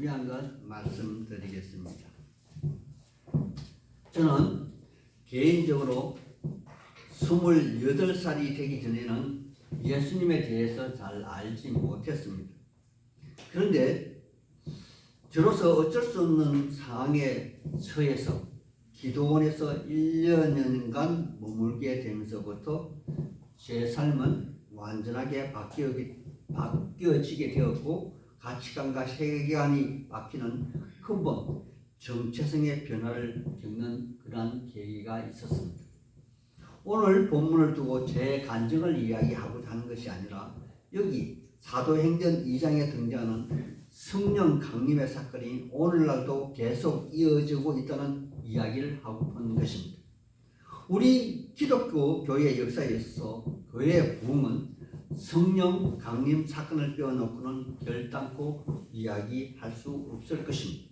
준비한 것 말씀드리겠습니다. 저는 개인적으로 28살이 되기 전에는 예수님에 대해서 잘 알지 못했습니다. 그런데 저로서 어쩔 수 없는 상황에 처해서 기도원에서 1년간 머물게 되면서부터 제 삶은 완전하게 바뀌어지게 되었고, 가치관과 세계관이 바뀌는 근본 정체성의 변화를 겪는 그러한 계기가 있었습니다. 오늘 본문을 두고 제 간증을 이야기하고자 하는 것이 아니라, 여기 사도행전 2장에 등장하는 성령 강림의 사건이 오늘날도 계속 이어지고 있다는 이야기를 하고픈 것입니다. 우리 기독교 교회 역사에 있어서 교회의 부흥은 성령 강림 사건을 빼어놓고는 결단코 이야기할 수 없을 것입니다.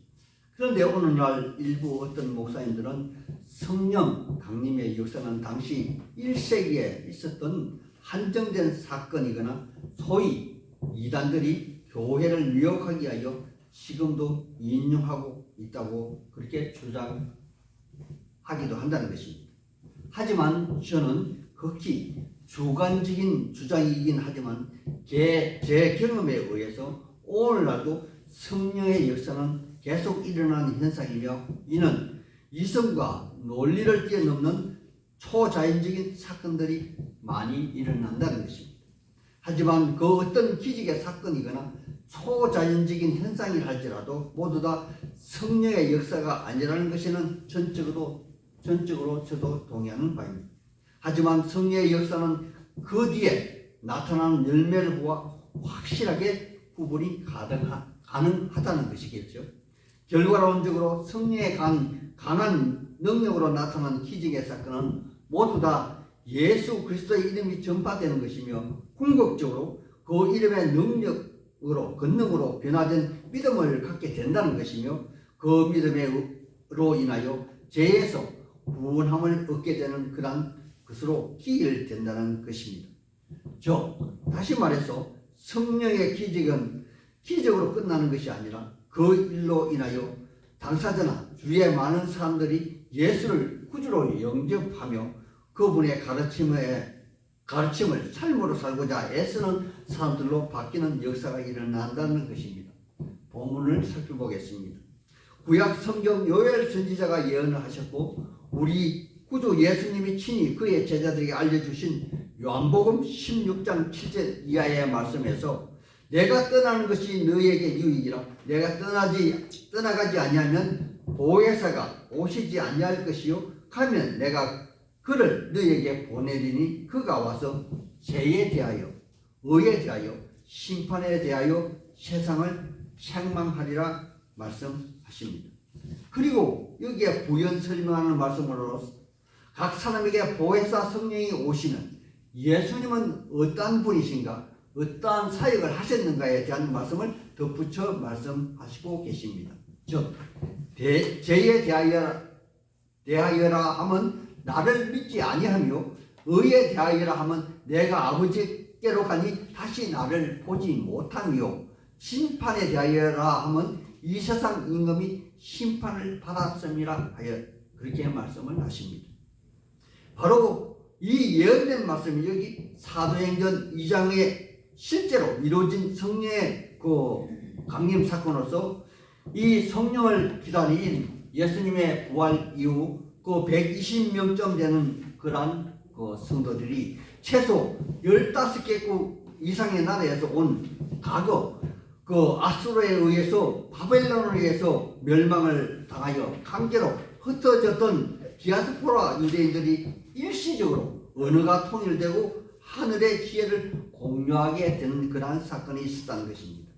그런데 오늘날 일부 어떤 목사님들은 성령 강림의 역사는 당시 1세기에 있었던 한정된 사건이거나 소위 이단들이 교회를 미혹하기 위하여 지금도 인용하고 있다고 그렇게 주장하기도 한다는 것입니다. 하지만 저는 극히 주관적인 주장이긴 하지만 제 경험에 의해서 오늘날도 성령의 역사는 계속 일어나는 현상이며, 이는 이성과 논리를 뛰어넘는 초자연적인 사건들이 많이 일어난다는 것입니다. 하지만 그 어떤 기적의 사건이거나 초자연적인 현상이라 할지라도 모두 다 성령의 역사가 아니라는 것에는 전적으로 저도 동의하는 바입니다. 하지만 성령의 역사는 그 뒤에 나타나는 열매를 보아 확실하게 구분이 가능하다는 것이겠죠. 결과론적으로 성령의 강한 능력으로 나타난 기적의 사건은 모두 다 예수 그리스도의 이름이 전파되는 것이며, 궁극적으로 그 이름의 권능으로 변화된 믿음을 갖게 된다는 것이며, 그 믿음으로 인하여 죄에서 구원함을 얻게 되는 그러한 것으로 기일된다는 것입니다. 다시 말해서 성령의 기적은 기적으로 끝나는 것이 아니라 그 일로 인하여 당사자나 주위의 많은 사람들이 예수를 구주로 영접하며 그분의 가르침을 삶으로 살고자 애쓰는 사람들로 바뀌는 역사가 일어난다는 것입니다. 본문을 살펴보겠습니다. 구약 성경 요엘 선지자가 예언을 하셨고, 우리 구주 예수님이 친히 그의 제자들에게 알려주신 요한복음 16장 7절 이하의 말씀에서, 내가 떠나는 것이 너희에게 유익이라. 내가 떠나가지 아니하면 보혜사가 오시지 아니할 것이요, 가면 내가 그를 너희에게 보내리니 그가 와서 죄에 대하여 의에 대하여 심판에 대하여 세상을 책망하리라 말씀하십니다. 그리고 여기에 부연 설명하는 말씀으로 각 사람에게 보혜사 성령이 오시는 예수님은 어떠한 분이신가, 어떠한 사역을 하셨는가에 대한 말씀을 덧붙여 말씀하시고 계십니다. 즉, 죄에 대하여라 하면 나를 믿지 아니하며, 의에 대하여라 하면 내가 아버지께로 가니 다시 나를 보지 못하며, 심판에 대하여라 하면 이 세상 임금이 심판을 받았음이라 하여 그렇게 말씀을 하십니다. 바로 이 예언된 말씀이 여기 사도행전 2장에 실제로 이루어진 성령의 그 강림 사건으로서 이 성령을 기다린 예수님의 부활 이후 그 120명쯤 되는 그러한 그 성도들이 최소 15개국 이상의 나라에서 온 과거 그 아수르에 의해서, 바벨론에 의해서 멸망을 당하여 강제로 흩어졌던 디아스포라 유대인들이 일시적으로 언어가 통일되고 하늘의 지혜를 공유하게 되는 그러한 사건이 있었다는 것입니다.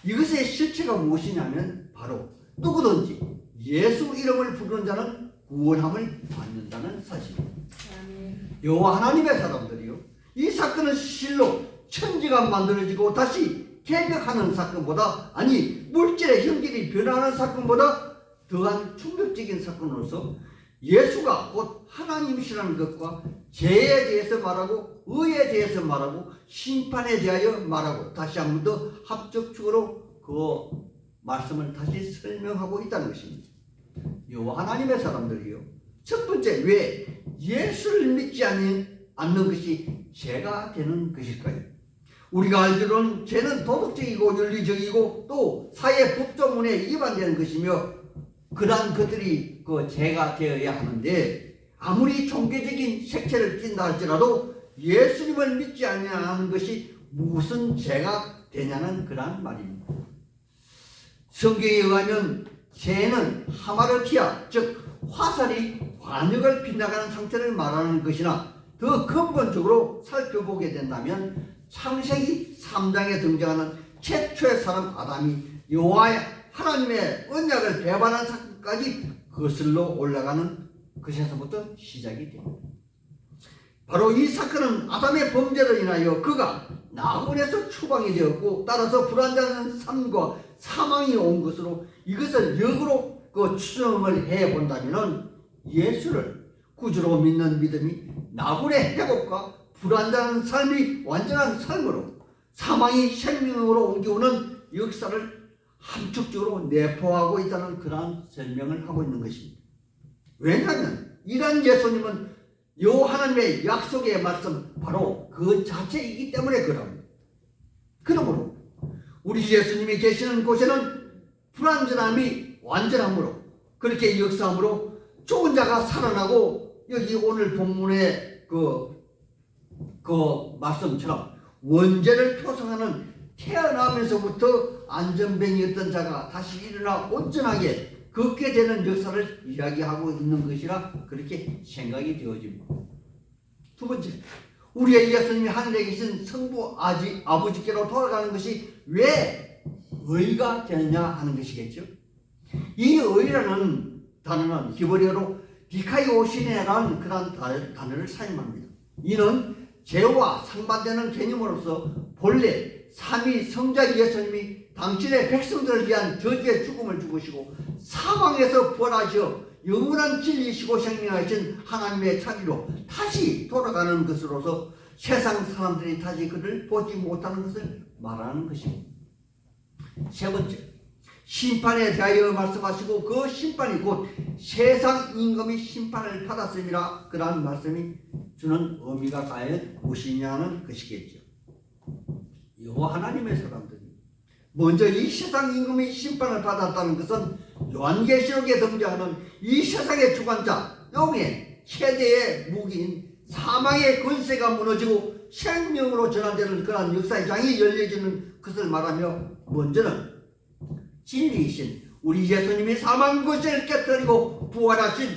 이것의 실체가 무엇이냐면 바로 누구든지 예수 이름을 부르는 자는 구원함을 받는다는 사실입니다. 여호와 하나님의 사람들이요, 이 사건은 실로 천지가 만들어지고 다시 개벽하는 사건보다, 아니 물질의 형질이 변하는 사건보다 더한 충격적인 사건으로서 예수가 곧 하나님이시라는 것과 죄에 대해서 말하고 의에 대해서 말하고 심판에 대하여 말하고 다시 한 번 더 합적축으로 그 말씀을 다시 설명하고 있다는 것입니다. 요 하나님의 사람들이요, 첫 번째, 왜 예수를 믿지 않는 것이 죄가 되는 것일까요? 우리가 알기로는 죄는 도덕적이고 윤리적이고 또 사회 법조문에 위반되는 것이며, 그러한 것들이 그 죄가 되어야 하는데, 아무리 종교적인 색채를 띈다 할지라도 예수님을 믿지 않는 것이 무슨 죄가 되냐는 그러한 말입니다. 성경에 의하면 죄는 하마르티아, 즉 화살이 관역을 빗나가는 상태를 말하는 것이나, 더 근본적으로 살펴보게 된다면 창세기 3장에 등장하는 최초의 사람 아담이 여호와 하나님의 언약을 배반한 사건까지 거슬러 올라가는 것에서부터 시작이 됩니다. 바로 이 사건은 아담의 범죄로 인하여 그가 나군에서 추방이 되었고, 따라서 불안정한 삶과 사망이 온 것으로, 이것을 역으로 추정을 해본다면 예수를 구주로 믿는 믿음이 나군의 회복과 불안정한 삶이 완전한 삶으로, 사망이 생명으로 옮겨오는 역사를 함축적으로 내포하고 있다는 그러한 설명을 하고 있는 것입니다. 왜냐하면 이러한 예수님은 요 하나님의 약속의 말씀, 바로 그 자체이기 때문에 그럽니다. 그러므로 우리 예수님이 계시는 곳에는 불완전함이 완전함으로, 그렇게 역사함으로 죽은 자가 살아나고, 여기 오늘 본문의 그 말씀처럼 원죄를 표상하는 태어나면서부터 안전뱅이였던 자가 다시 일어나 온전하게 걷게 되는 역사를 이야기하고 있는 것이라 그렇게 생각이 되어집니다. 두 번째, 우리의 예수님이 하늘에 계신 성부 아버지께로 돌아가는 것이 왜 의가 되느냐 하는 것이겠죠. 이 의라는 단어는 히브리어로 디카이오시네라는 그런 단어를 사용합니다. 이는 죄와 상반되는 개념으로서 본래 삼위 성자 예수님이 당신의 백성들을 위한 저주의 죽음을 죽으시고 사망에서 부활하셔 영원한 진리시고 생명하신 하나님의 자리로 다시 돌아가는 것으로서 세상 사람들이 다시 그를 보지 못하는 것을 말하는 것입니다. 세 번째, 심판에 대하여 말씀하시고, 그 심판이 곧 세상 임금이 심판을 받았음이라, 그러한 말씀이 주는 의미가 과연 무엇이냐는 것이겠죠. 여호와 하나님의 사람들이 먼저 이 세상 임금이 심판을 받았다는 것은 요한계시록에 등장하는 이 세상의 주관자, 영의 최대의 무기인 사망의 권세가 무너지고 생명으로 전환되는 그러한 역사의 장이 열려지는 것을 말하며, 먼저는 진리이신 우리 예수님이 사망 권세를 깨뜨리고 부활하신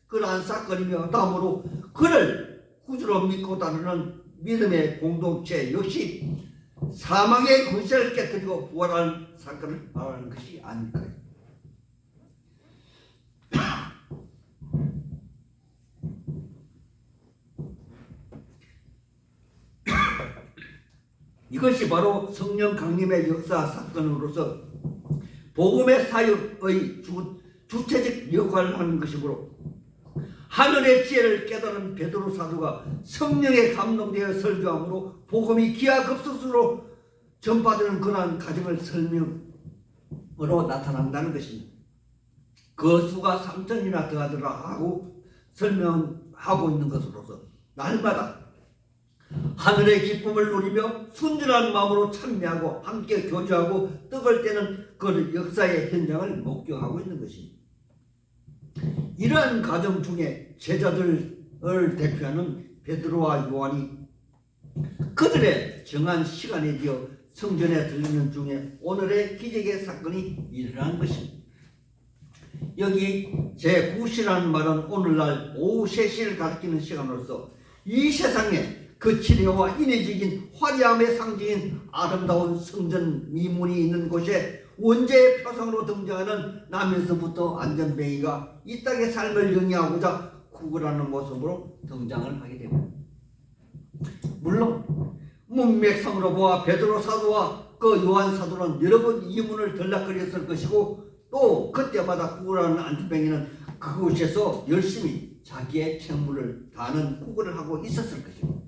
그러한 사건이며, 다음으로 그를 구주로 믿고 따르는 믿음의 공동체 역시 사망의 권세를 깨뜨리고 부활한 사건을 말하는 것이 아닐까요? 이것이 바로 성령 강림의 역사 사건으로서 복음의 사역의 주체적 역할을 하는 것이므로, 하늘의 지혜를 깨달은 베드로 사도가 성령에 감동되어 설교함으로 복음이 기하급수로 전파되는 그러한 과정을 설명으로 나타난다는 것입니다. 그 수가 3,000이나 더하더라 하고 설명하고 있는 것으로서 날마다 하늘의 기쁨을 누리며 순전한 마음으로 참여하고 함께 교제하고 떡을 떼는 그 역사의 현장을 목격하고 있는 것입니다. 이러한 과정 중에 제자들을 대표하는 베드로와 요한이 그들의 정한 시간에 되어 성전에 들리는 중에 오늘의 기적의 사건이 일어난 것입니다. 여기 제9시라는 말은 오늘날 오후 3시를 가리키는 시간으로서 이 세상에 그 치료와 인위적인 화려함의 상징인 아름다운 성전 미문이 있는 곳에 원죄의 표상으로 등장하는 나면서부터 안전뱅이가 이 땅의 삶을 영위하고자 구걸하는 모습으로 등장을 하게 됩니다. 물론 문맥상으로 보아 베드로 사도와 그 요한 사도는 여러 번 이문을 들락거렸을 것이고, 또 그때마다 구걸하는 안전뱅이는 그곳에서 열심히 자기의 책무를 다하는 구걸을 하고 있었을 것입니다.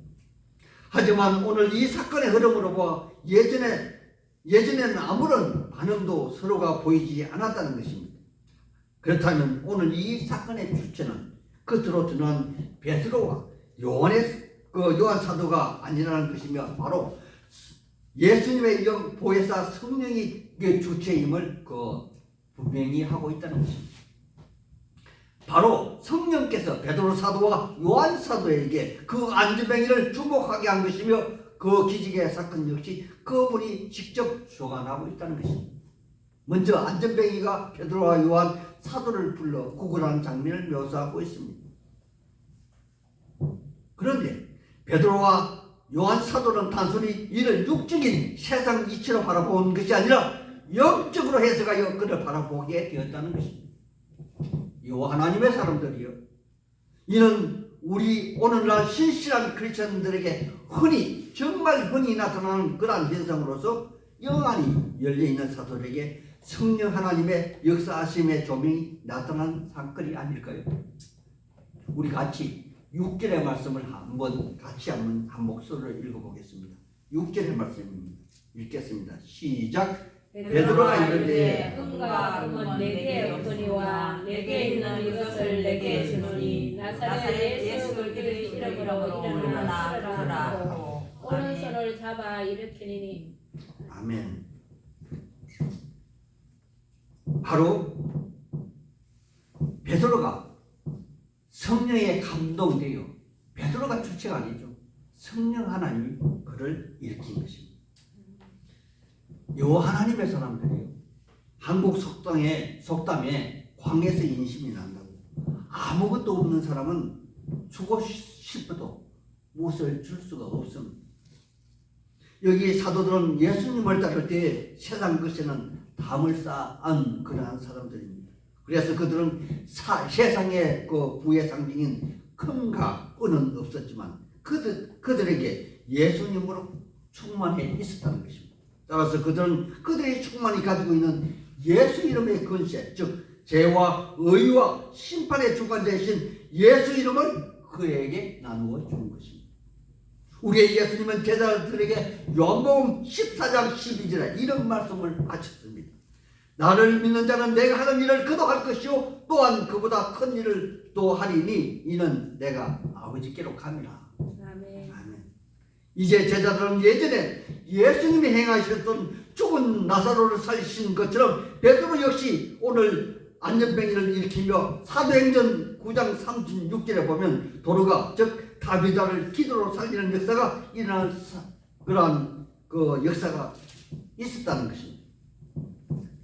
하지만 오늘 이 사건의 흐름으로 보아 예전에 예전에는 아무런 반응도 서로가 보이지 않았다는 것입니다. 그렇다면 오늘 이 사건의 주체는 겉으로 드러난 베드로와 요한 사도가 아니라는 것이며 바로 예수님의 보혜사 성령이 주체임을 분명히 하고 있다는 것입니다. 바로 성령께서 베드로 사도와 요한 사도에게 그 안전뱅이를 주목하게 한 것이며 그 기적의 사건 역시 그분이 직접 주관하고 있다는 것입니다. 먼저 안전뱅이가 베드로와 요한 사도를 불러 구걸하는 장면을 묘사하고 있습니다. 그런데 베드로와 요한 사도는 단순히 이를 육적인 세상 이치로 바라본 것이 아니라 영적으로 해석하여 그를 바라보게 되었다는 것입니다. 이 하나님의 사람들이요, 이는 우리 오늘날 신실한 크리스천들에게 정말 흔히 나타나는 그러한 현상으로서 영안이 열려있는 사도들에게 성령 하나님의 역사하심의 조명이 나타난 사건이 아닐까요? 우리 같이 6절의 말씀을 같이 한번 한 목소리로 읽어보겠습니다. 6절의 말씀입니다. 읽겠습니다. 시작. 베드로가 이르되 은과 금은 내게 없으니와 내게 있는 이것을 내게 주노니 나사렛 예수 그리스도의 이름으로 일어나 걸으라. 오른손을 잡아 일으키니. 아멘. 바로 베드로가 성령에 감동되어, 베드로가 주체가 아니죠, 성령 하나님이 그를 일으킨 것입니다. 요 하나님의 사람들이요, 한국 속담에 광에서 인심이 난다고. 아무것도 없는 사람은 주고 싶어도 무엇을 줄 수가 없습니다. 여기 사도들은 예수님을 따를 때 세상 것에는 담을 쌓은 그러한 사람들입니다. 그래서 그들은 세상의 그 부의 상징인 금과 은은 없었지만 그들에게 예수님으로 충만해 있었다는 것입니다. 따라서 그들은 그들의 충만히 가지고 있는 예수 이름의 권세, 즉 죄와 의와 심판의 주관자이신 예수 이름을 그에게 나누어 주는 것입니다. 우리의 예수님은 제자들에게 요한복음 14장 12절에 이런 말씀을 하셨습니다. 나를 믿는 자는 내가 하는 일을 그도 할 것이요 또한 그보다 큰 일을 또 하리니 이는 내가 아버지께로 감이라. 아멘. 아멘. 이제 제자들은 예전에 예수님이 행하셨던 죽은 나사로를 살리신 것처럼 베드로 역시 오늘 안전뱅이를 일으키며 사도행전 9장 36절에 보면 도로가 즉 다비다를 기도로 살리는 역사가 일어날 그러한 그 역사가 있었다는 것입니다.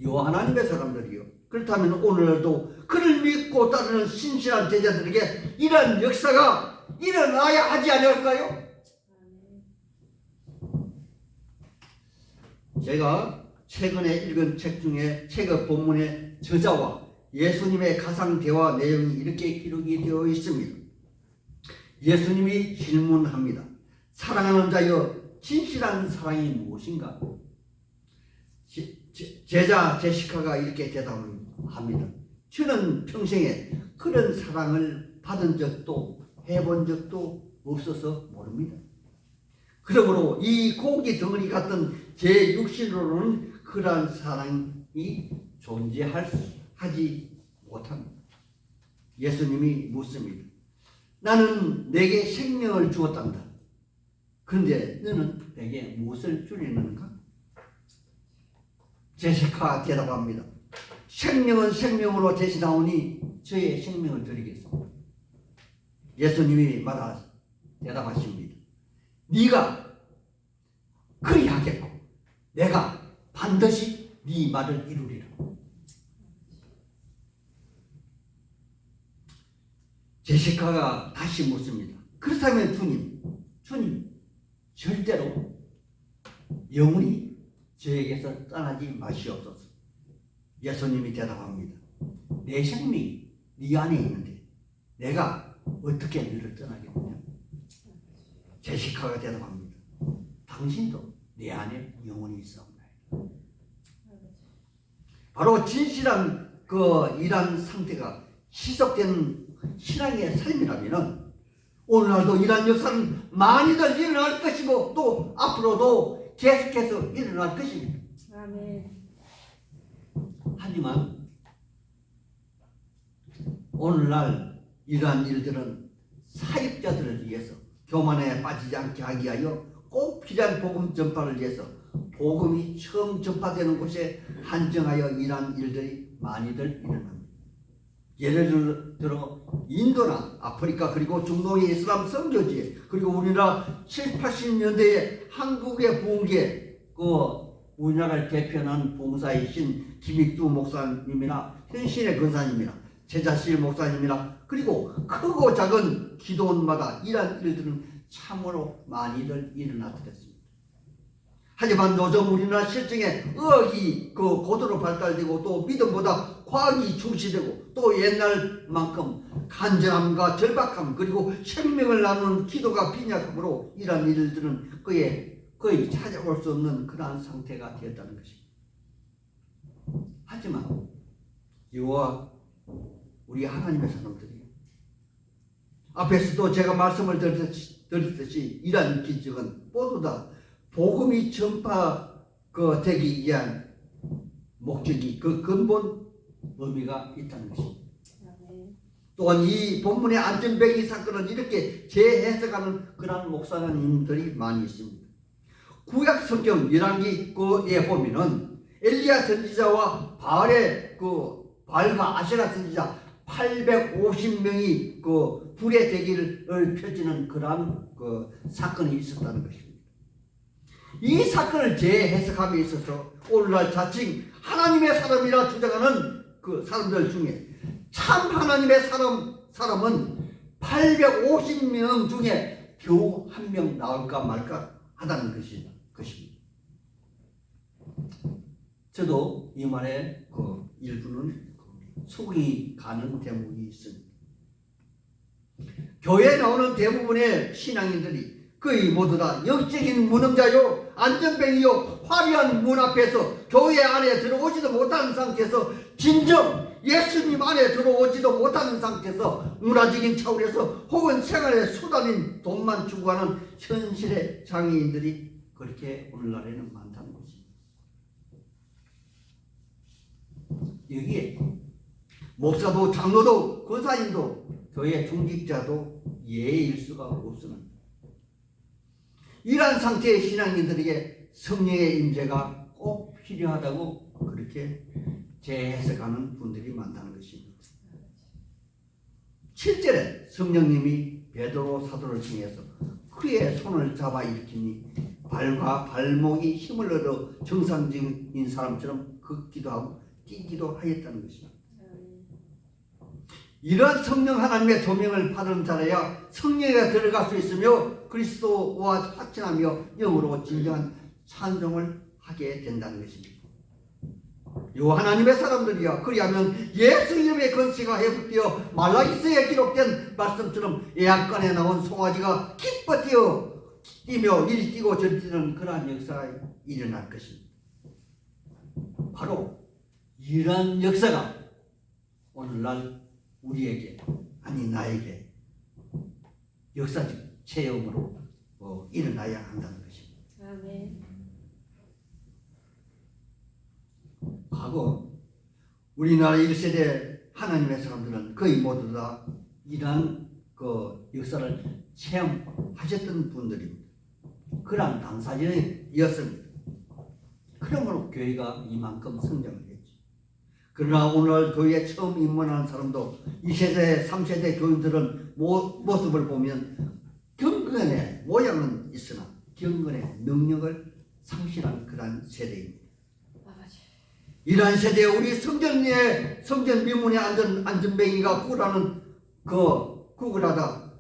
이 하나님의 사람들이요, 그렇다면 오늘도 그를 믿고 따르는 신실한 제자들에게 이러한 역사가 일어나야 하지 않을까요? 제가 최근에 읽은 책 중에 책의 본문의 저자와 예수님의 가상 대화 내용이 이렇게 기록이 되어 있습니다. 예수님이 질문합니다. 사랑하는 자여, 진실한 사랑이 무엇인가? 제자 제시카가 이렇게 대답합니다. 저는 평생에 그런 사랑을 받은 적도 해본 적도 없어서 모릅니다. 그러므로 이 고기 덩어리 같은 제 육신으로는 그러한 사랑이 존재하지 못합니다. 예수님이 묻습니다. 나는 내게 생명을 주었단다. 그런데 너는 내게 무엇을 주려는가? 제시카 대답합니다. 생명은 생명으로 대신하오니 저의 생명을 드리겠습니다. 예수님이 대답하십니다. 네가 그리하겠고 내가 반드시 네 말을 이루리라. 제시카가 다시 묻습니다. 그렇다면 주님 절대로 영원히 저에게서 떠나지 마시옵소서. 예수님이 대답합니다. 내 생명이 네 안에 있는데 내가 어떻게 너를 떠나겠느냐? 제시카가 대답합니다. 당신도 내 안에 영원히 있사옵나이다. 바로 진실한 이러한 상태가 시속된 신앙의 삶이라면 오늘날도 이러한 역사는 많이들 일어날 것이고 또 앞으로도 계속해서 일어날 것입니다. 아멘. 하지만 오늘날 이러한 일들은 사역자들을 위해서 교만에 빠지지 않게 하기 위하여 꼭 필요한 복음 전파를 위해서 복음이 처음 전파되는 곳에 한정하여 이러한 일들이 많이들 일어납니다. 예를 들어 인도나 아프리카 그리고 중동의 이슬람 선교지에 그리고 우리나라 70, 80년대에 한국의 부흥기에 우리나라를 대표하는 봉사이신 김익두 목사님이나 현신의 권사님이나 제자실 목사님이나 그리고 크고 작은 기도원마다 이러한 일들은 참으로 많이들 일어나더랬습니다. 하지만 요즘 우리나라 실정에 의학이 고도로 발달되고 또 믿음보다 과학이 중시되고 또 옛날만큼 간절함과 절박함 그리고 생명을 나누는 기도가 빈약함으로 이러한 일들은 거의 찾아볼 수 없는 그러한 상태가 되었다는 것입니다. 하지만 여호와 우리 하나님의 사람들이 앞에서도 제가 말씀을 드렸듯이 이러한 기적은 모두 다 복음이 전파되기 위한 목적이 그 근본 의미가 있다는 것입니다. 또한 이 본문의 안전뱅이 사건은 이렇게 재해석하는 그러한 목사님들이 많이 있습니다. 구약 성경 열왕기에 보면은 엘리야 선지자와 바알과 아세라 선지자 850명이 불의 대기를 펼치는 그러한 사건이 있었다는 것입니다. 이 사건을 재해석함에 있어서 오늘날 자칭 하나님의 사람이라 주장하는 그 사람들 중에 참 하나님의 사람은 850명 중에 겨우 한 명 나올까 말까 하다는 것입니다. 저도 이 말에 일부는 속이 가는 대목이 있습니다. 교회에 나오는 대부분의 신앙인들이 거의 모두 다 영적인 무능자요 안전뱅이요 화려한 문 앞에서 교회 안에 들어오지도 못하는 상태에서 진정 예수님 안에 들어오지도 못하는 상태에서 문화적인 차원에서 혹은 생활의 수단인 돈만 추구하는 현실의 장애인들이 그렇게 오늘날에는 많다는 것입니다. 여기에 목사도 장로도 권사님도 교회 중직자도 예일 수가 없습니다. 이러한 상태의 신앙인들에게 성령의 임재가 꼭 필요하다고 그렇게 재해석하는 분들이 많다는 것입니다. 7절에 성령님이 베드로 사도를 통해서 그의 손을 잡아 일으키니 발과 발목이 힘을 얻어 정상적인 사람처럼 걷기도 하고 뛰기도 하였다는 것입니다. 이러한 성령 하나님의 조명을 받은 자라야 성령에 들어갈 수 있으며 그리스도와 화친하며 영으로 진정한 찬송을 하게 된다는 것입니다. 요 하나님의 사람들이야 그리하면 예수 이름의 권세가 회복되어 말라기서에 기록된 말씀처럼 예약관에 나온 송아지가 기뻐 뛰며 이리 뛰고 저리 뛰는 그러한 역사가 일어날 것입니다. 바로 이러한 역사가 오늘날 우리에게 아니 나에게 역사적 체험으로 일어나야 한다는 것입니다. 아멘. 과거 우리나라 1세대 하나님의 사람들은 거의 모두 다 이러한 역사를 체험하셨던 분들입니다. 그러한 당사자였습니다. 그러므로 교회가 이만큼 성장을 했죠. 그러나 오늘 교회에 처음 입문하는 사람도 2세대, 3세대 교인들은 모습을 보면 경건의 모양은 있으나 경건의 능력을 상실한 그러한 세대입니다. 이러한 세대에 우리 성전 미문의 안전뱅이가 구걸하다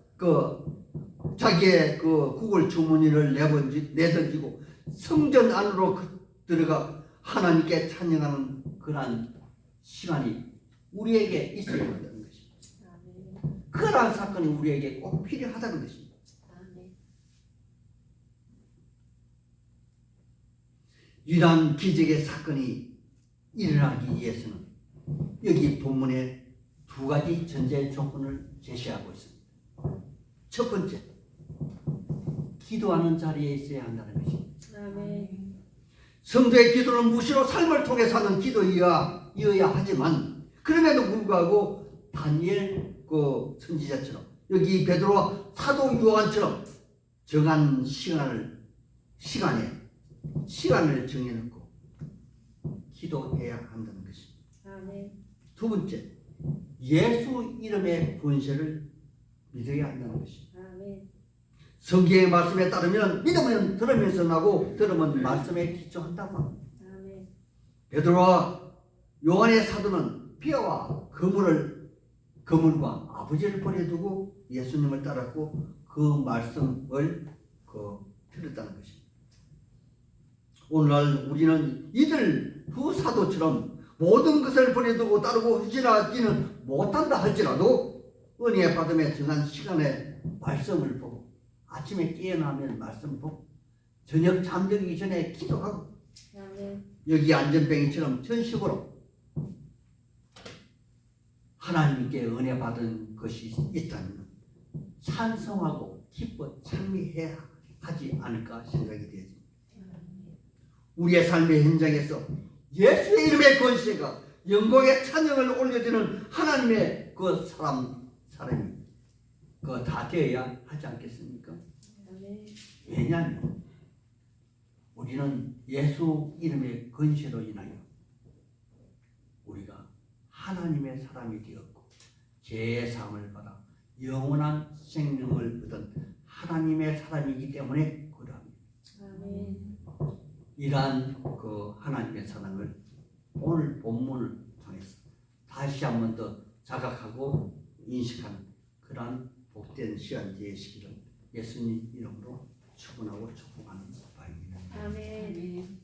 자기의 구걸 주머니를 내던지고 성전 안으로 들어가 하나님께 찬양하는 그러한 시간이 우리에게 있어야 한다는 것입니다. 그러한 사건이 우리에게 꼭 필요하다는 것입니다. 이러한 기적의 사건이 일어나기 위해서는 여기 본문에 두 가지 전제 조건을 제시하고 있습니다. 첫 번째, 기도하는 자리에 있어야 한다는 것입니다. 아멘. 성도의 기도는 무시로 삶을 통해 사는 기도이어야 하지만 그럼에도 불구하고 다니엘 그 선지자처럼 여기 베드로와 사도 요한처럼 정한 시간을 정해놓고 기도해야 한다는 것입니다. 아멘. 두 번째, 예수 이름의 권세를 믿어야 한다는 것입니다. 아멘. 성경의 말씀에 따르면 믿으면 들으면서 나고 들으면 말씀에 기초한다고 합니다. 아멘. 베드로와 요한의 사도는 피아와 그물과 아버지를 버려두고 예수님을 따랐고 그 말씀을 들었다는 것입니다. 오늘날 우리는 이들 두 사도처럼 모든 것을 버려두고 따르고 후진하지는 못한다 할지라도 은혜 받음에 정한 시간에 말씀을 보고 아침에 깨어나면 말씀 보고 저녁 잠들기 전에 기도하고 아멘. 여기 안전뱅이처럼 전식으로 하나님께 은혜 받은 것이 있다면 찬송하고 기뻐 찬미해야 하지 않을까 생각이 되어집니다. 우리의 삶의 현장에서 예수의 이름의 권세가 영광의 찬양을 올려주는 하나님의 그 사람이 다 되어야 하지 않겠습니까? 아멘. 왜냐하면 우리는 예수 이름의 권세로 인하여 우리가 하나님의 사람이 되었고 죄의 사함을 받아 영원한 생명을 얻은 하나님의 사람이기 때문에 그러합니다. 아멘. 이러한 그 하나님의 사랑을 오늘 본문을 통해서 다시 한 번 더 자각하고 인식하는 그러한 복된 시간 되시기를 예수님 이름으로 축원하고 축복하는 바입니다. 아멘.